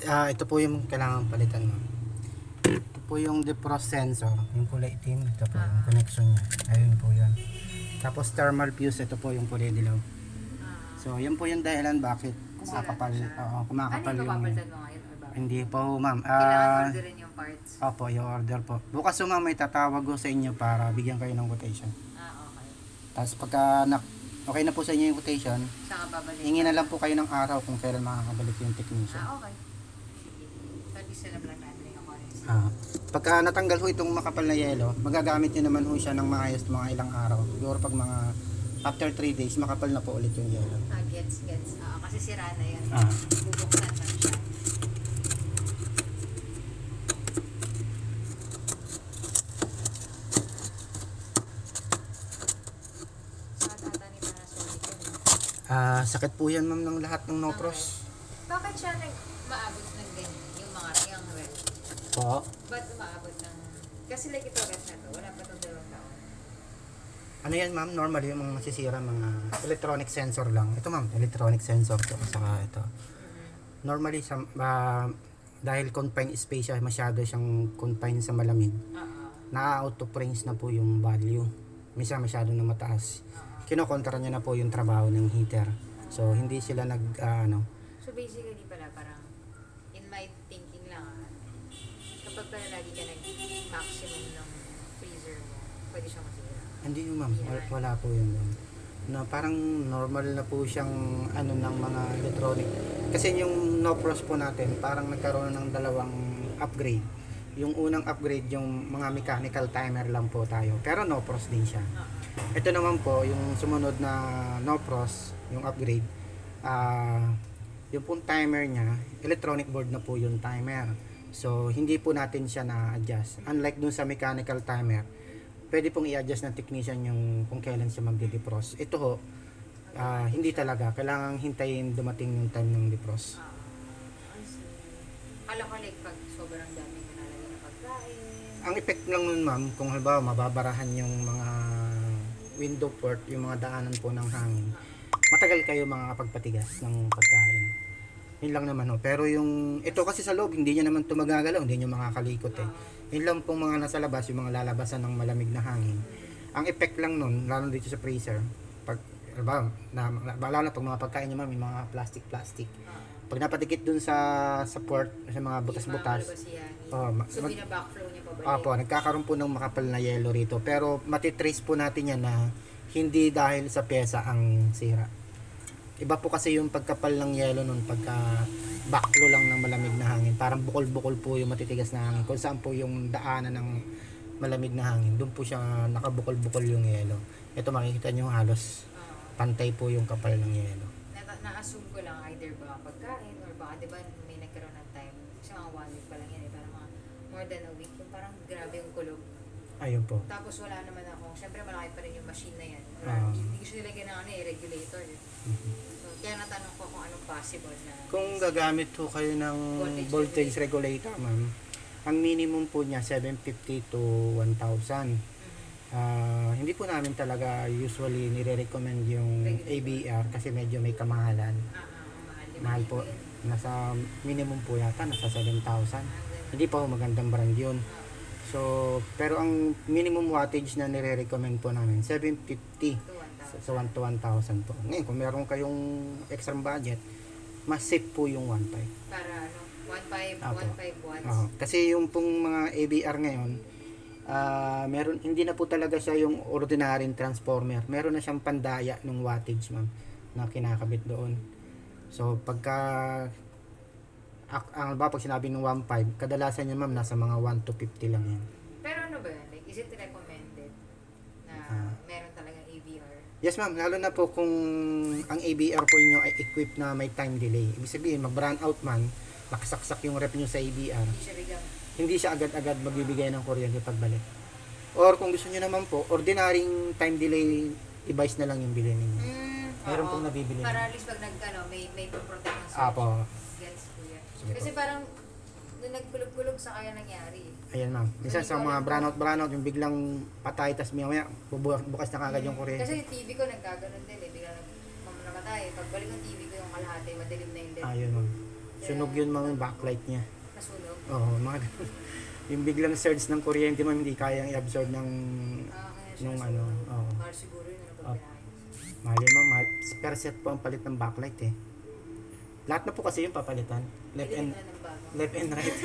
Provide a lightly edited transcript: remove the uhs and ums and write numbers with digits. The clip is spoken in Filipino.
Ito po yung kailangan palitan mo. Ito po yung defrost sensor, yung kulay itim. Ito po yung connection niya. Ayun po yan. Tapos thermal fuse, ito po yung kulay dilaw. So yan po yung dahilan bakit kumakapal. Kumakapal ano yung yung... papalitan mo ngayon? Hindi po ma'am. Kailangan orderin yung parts. Opo, yung order po. Bukas po ma'am may tatawag ko sa inyo para bigyan kayo ng quotation. Okay. Tapos pagka okay na po sa inyo yung quotation, saan ka babalik? hingi na lang po kayo ng araw kung kailan makakabalik yung technician. Okay. So, di sila lang natin yung oras. Pagka natanggal ho itong makapal na yelo, magagamit nyo naman ho siya ng maayos mga ilang araw. Siguro pag mga after 3 days, makapal na po ulit yung yelo. Gets. Kasi sira na yan. Bubuksan lang siya. Sakit po yan ma'am ng lahat ng no-pros. Bakit siya maabot ng ganyan? Yung mga yung red? Po? Ba't maabot ng... Kasi like ito red na to, wala pa itong 2 taon. Ano yan ma'am? Normally yung mga masisira, mga electronic sensor lang. Ito ma'am, electronic sensor to. Saka ito. Normally, dahil confined space siya, masyado siyang confined sa malamig. Na-out of range na po yung value. Minsan masyado na mataas. Kinokontra niya na po yung trabaho ng heater. So, hindi sila So, basically pala, parang, in my thinking lang, kapag pala lagi ka nag-maximum ng freezer mo, pwede siyang masira. Hindi yun ma'am, wala po yun. Parang normal na po siyang ng mga electronic. Kasi yung no-pros po natin, parang nagkaroon ng dalawang upgrade. Yung unang upgrade, yung mga mechanical timer lang po tayo. Pero no-pros din siya. Ito naman po, yung sumunod na no-pros, yung upgrade, yung pong timer niya, electronic board na po yung timer. So, hindi po natin siya na-adjust. Unlike dun sa mechanical timer, pwede pong i-adjust ng technician yung kung kailan siya magde-defrost. Ito ho, hindi talaga. Kailangan hintayin dumating yung time ng defrost. Kala ko like pag sobrang dami na nalagay na pagkain. Ang effect lang nun ma'am, kung halimbawa mababarahan yung mga window port, yung mga daanan po ng hangin, matagal kayo makakapagpatigas ng pagkain. Yun lang naman ho. Pero yung ito kasi sa loob, hindi niya naman tumagagalaw, hindi niya makakalikot eh. Yun lang pong mga nasa labas, yung mga lalabasan ng malamig na hangin. Ang effect lang nun, lalo dito sa freezer, pag lalo na pag mga pagkain niya ma'am, yung mga plastic. Pag napatikit dun sa port, sa mga butas-butas, so bina-backflow niya pa ba? Nagkakaroon po ng makapal na yelo rito. Pero matitrace po natin yan na hindi dahil sa pyesa ang sira. Iba po kasi yung pagkapal ng yelo nun pagka backflow lang ng malamig na hangin. Parang bukol-bukol po yung matitigas na hangin. Kung saan po yung daanan ng malamig na hangin, doon po siya nakabukol-bukol yung yelo. Ito makikita nyo halos pantay po yung kapal ng yelo. Na-assume ko lang either ba pagkain or baka diba may nagkaroon ng time kasi mga 1 week pa lang yan parang mga more than a week yung parang grabe yung kulog. Ayun po. Tapos wala naman ako, syempre malaki pa rin yung machine na yan. Hindi ko siya nilagyan ng regulator. So kaya natanong ko kung anong possible na kung gagamit po kayo ng voltage regulator ma'am, ang minimum po niya 750 to 1,000. Hindi po namin talaga usually nire-recommend yung ABR kasi medyo may kamahalan. Mahal po. Nasa minimum po yata, nasa 7,000. Hindi pa po magandang brand yun. So, pero ang minimum wattage na nire-recommend po namin, 750 to 1,000 po. Ngayon, kung meron kayong extra budget, mas safe po yung 1.5. Para 1.5 watts. Kasi yung pong mga ABR ngayon, hindi na po talaga siya yung ordinary transformer. Meron na siyang pandaya ng wattage ma'am na kinakabit doon. So pagka pag sinabi ng 1.5, kadalasan niya ma'am nasa mga 1 to 50 lang yan. Pero ano ba yan? Like, is it recommended na meron talagang AVR? Yes ma'am, lalo na po kung ang ABR po inyo ay equipped na may time delay. Ibig sabihin, mag-brown out man, nakasaksak yung rep nyo sa ABR, Hindi siya biglang, hindi siya agad-agad magbibigay ng kuryente pagbalik. Or kung gusto nyo naman po, ordinaryong time delay device na lang yung bilhin ninyo. Meron oo. pong nabibili. Para at least pag may protect ng switch. Apo. Gets ko yan. Sige Kasi po. parang, nung nagkulog-kulog sa kaya nangyari. Ayan ma'am. Minsan Hindi sa ko mga alam brownout, yung biglang patay, tas maya bukas na kagad yung kuryente. Kasi yung TV ko nagkaganon din eh. Biglang namatay. Pagbalik ng TV ko yung kalahati, madilim na yung LED. Ayun ma'am. Sunog yun ma'am yung backlight niya. Nasunog. Oo, mga ganun. Yung biglang surge ng kuryente ma'am, hindi kayang i-absorb ng Kaya siya nung nasunog. ano. Oo. Mahal siguro yun ano Oh. pag pinayos. Mahal yun ma'am. Per set po ang palit ng backlight eh. Lahat na po kasi yung papalitan. Pwede rin na ng bago. Left and right.